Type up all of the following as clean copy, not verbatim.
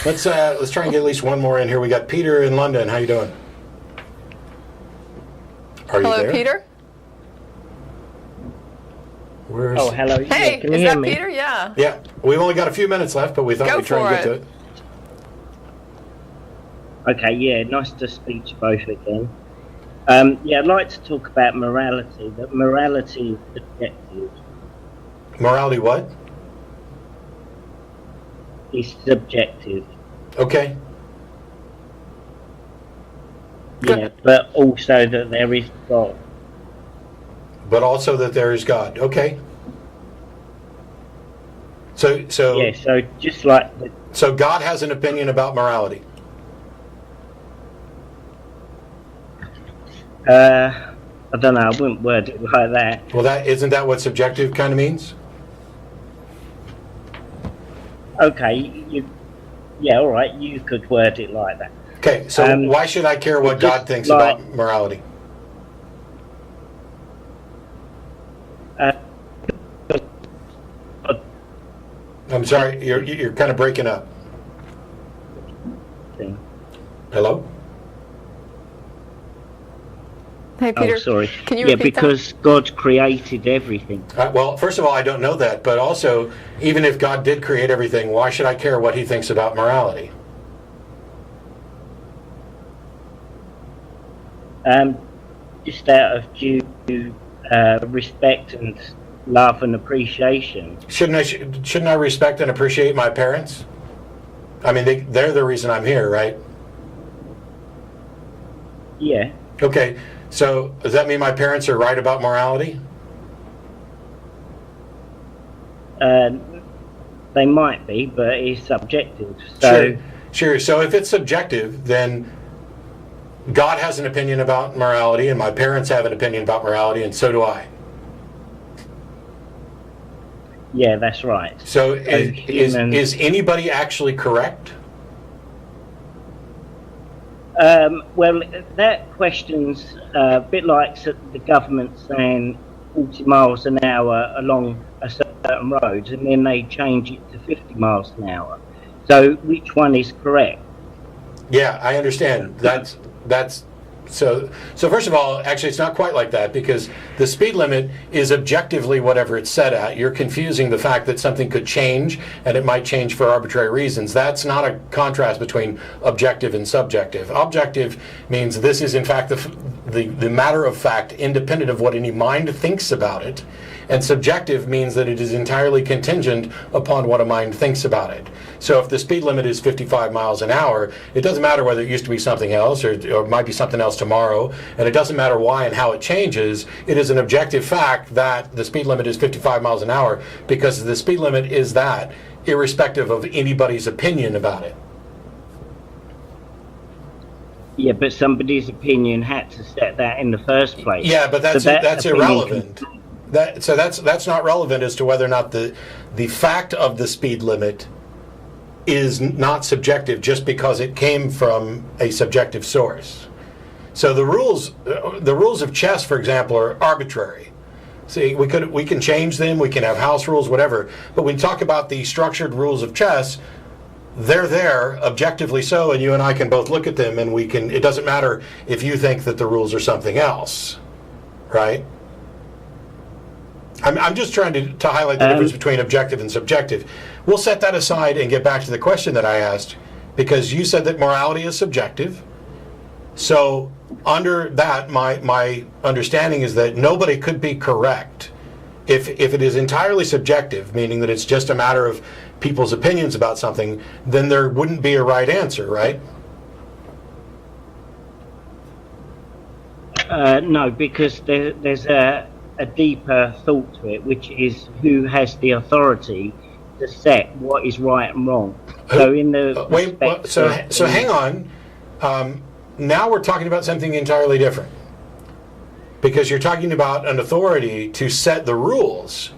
Let's try and get at least one more in here. We got Peter in London. How you doing? Are you there? Hello, Peter. Hello. Hey, can you is hear that me? Peter? Yeah. Yeah, we've only got a few minutes left, but we thought we'd try and get to it. Okay, yeah, nice to speak to both again. Yeah, I'd like to talk about morality. That morality is subjective. Morality what? It's subjective. Okay. Yeah, but also that there is God. But also that there is God. Okay. So Yeah, so just like... So God has an opinion about morality. I don't know, I wouldn't word it like that. Well, isn't that what subjective kind of means? Okay, yeah, all right, you could word it like that. Okay, so why should I care what God thinks about morality? I'm sorry, you're kind of breaking up. Hello? Hey, Peter. Oh, sorry. Can you repeat repeat because God created everything. Well, first of all, I don't know that, but also, even if God did create everything, why should I care what he thinks about morality? Just out of due respect and love and appreciation. Shouldn't I respect and appreciate my parents? I mean, they're the reason I'm here, right? Yeah. Okay, so does that mean my parents are right about morality? They might be, but it's subjective. So Sure. So if it's subjective, then God has an opinion about morality, and my parents have an opinion about morality, and so do I. Yeah, that's right. So is anybody actually correct? Well, that question's a bit like the government saying 40 miles an hour along a certain road, and then they change it to 50 miles an hour. So which one is correct? Yeah, I understand. That's so first of all, actually it's not quite like that, because the speed limit is objectively whatever it's set at. You're confusing the fact that something could change, and it might change for arbitrary reasons. That's not a contrast between objective and subjective. Objective means this is in fact the matter of fact, independent of what any mind thinks about it. And subjective means that it is entirely contingent upon what a mind thinks about it. So if the speed limit is 55 miles an hour, it doesn't matter whether it used to be something else or it might be something else tomorrow, and it doesn't matter why and how it changes. It is an objective fact that the speed limit is 55 miles an hour because the speed limit is that, irrespective of anybody's opinion about it. Yeah, but somebody's opinion had to set that in the first place. Yeah, but that's irrelevant. That's not relevant as to whether or not the fact of the speed limit is not subjective just because it came from a subjective source. So the rules of chess, for example, are arbitrary. See, we can change them, we can have house rules, whatever. But when we talk about the structured rules of chess, they're there objectively so, and you and I can both look at them, and we can. It doesn't matter if you think that the rules are something else, right? I'm just trying to highlight the difference between objective and subjective. We'll set that aside and get back to the question that I asked, because you said that morality is subjective. So under that, my understanding is that nobody could be correct. If it is entirely subjective, meaning that it's just a matter of people's opinions about something, then there wouldn't be a right answer, right? No, because there's a deeper thought to it, which is who has the authority to set what is right and wrong. So in the so hang on. Now we're talking about something entirely different, because you're talking about an authority to set the rules.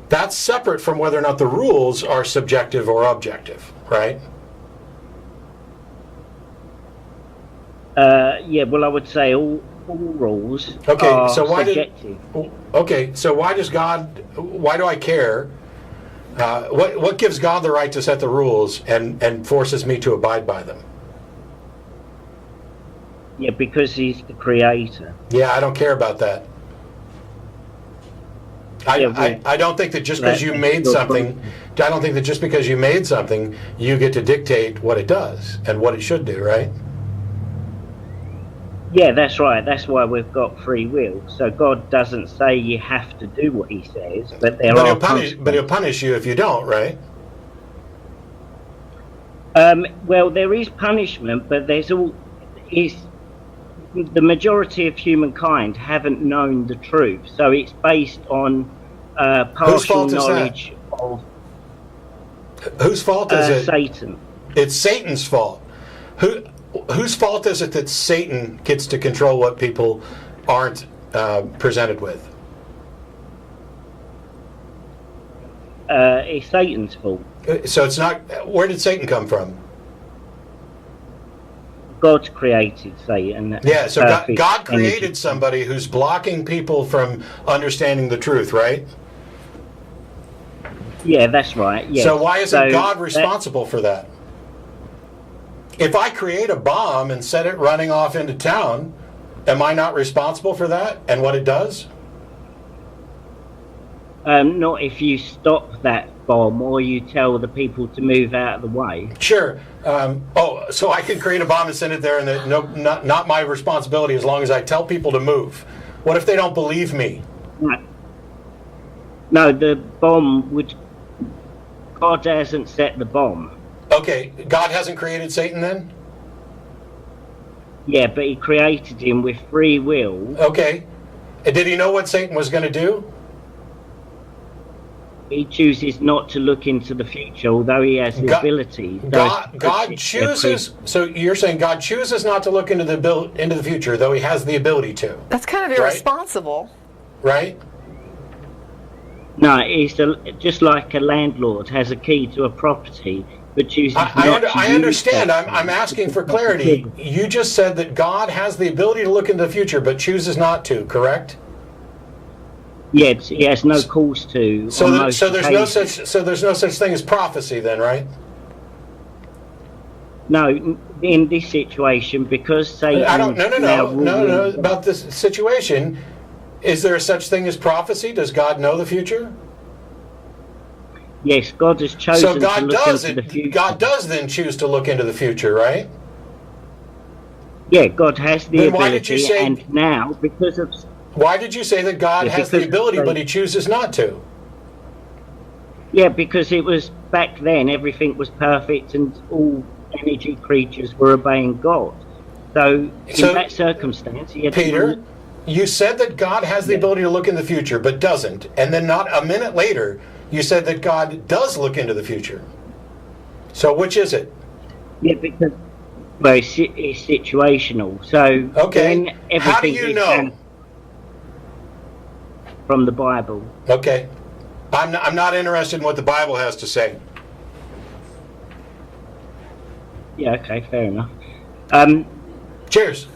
That's separate from whether or not the rules are subjective or objective, right? Yeah, well, I would say all rules are subjective. Okay, so why do I care What gives God the right to set the rules and forces me to abide by them? Yeah, because he's the creator. Yeah, I don't care about that. I don't think that just because you made something, I don't think that just because you made something, you get to dictate what it does and what it should do, right? Yeah, that's right. That's why we've got free will. So God doesn't say you have to do what he says, but he'll punish you if you don't, right? Well, there is punishment, but the majority of humankind haven't known the truth, so it's based on partial knowledge of. Whose fault is it? Satan. It's Satan's fault. Whose fault is it that Satan gets to control what people aren't presented with? It's Satan's fault. So it's not. Where did Satan come from? God created Satan. Yeah, so God created somebody who's blocking people from understanding the truth, right? Yeah, that's right. Yeah. So why isn't God responsible for that? If I create a bomb and set it running off into town, am I not responsible for that and what it does? Not if you stop that bomb or you tell the people to move out of the way. Sure. So I can create a bomb and send it there, and not my responsibility as long as I tell people to move. What if they don't believe me? No, the bomb would. God hasn't set the bomb. Okay, God hasn't created Satan then? Yeah, but he created him with free will. Okay. Did he know what Satan was going to do? He chooses not to look into the future, although he has the ability. God chooses. So you're saying God chooses not to look into the future, though he has the ability to. That's kind of irresponsible, right? No, it's just like a landlord has a key to a property, but chooses not to. I understand. I'm asking for clarity. You just said that God has the ability to look into the future, but chooses not to. Correct? Yes, he has no cause to. So there's no such thing as prophecy, then, right? No, in this situation, because Satan. No. About this situation, is there such thing as prophecy? Does God know the future? Yes, God has chosen to look into the future. God does then choose to look into the future, right? Yeah, God has the ability, and now because of. Why did you say that God has the ability, but he chooses not to? Yeah, because it was back then, everything was perfect and all energy creatures were obeying God. So in that circumstance, he had Peter, you said that God has the ability to look in the future, but doesn't. And then not a minute later, you said that God does look into the future. So which is it? Yeah, because it's situational. So okay, how do you know? From the Bible. Okay. I'm not interested in what the Bible has to say. Yeah, okay, fair enough. Cheers.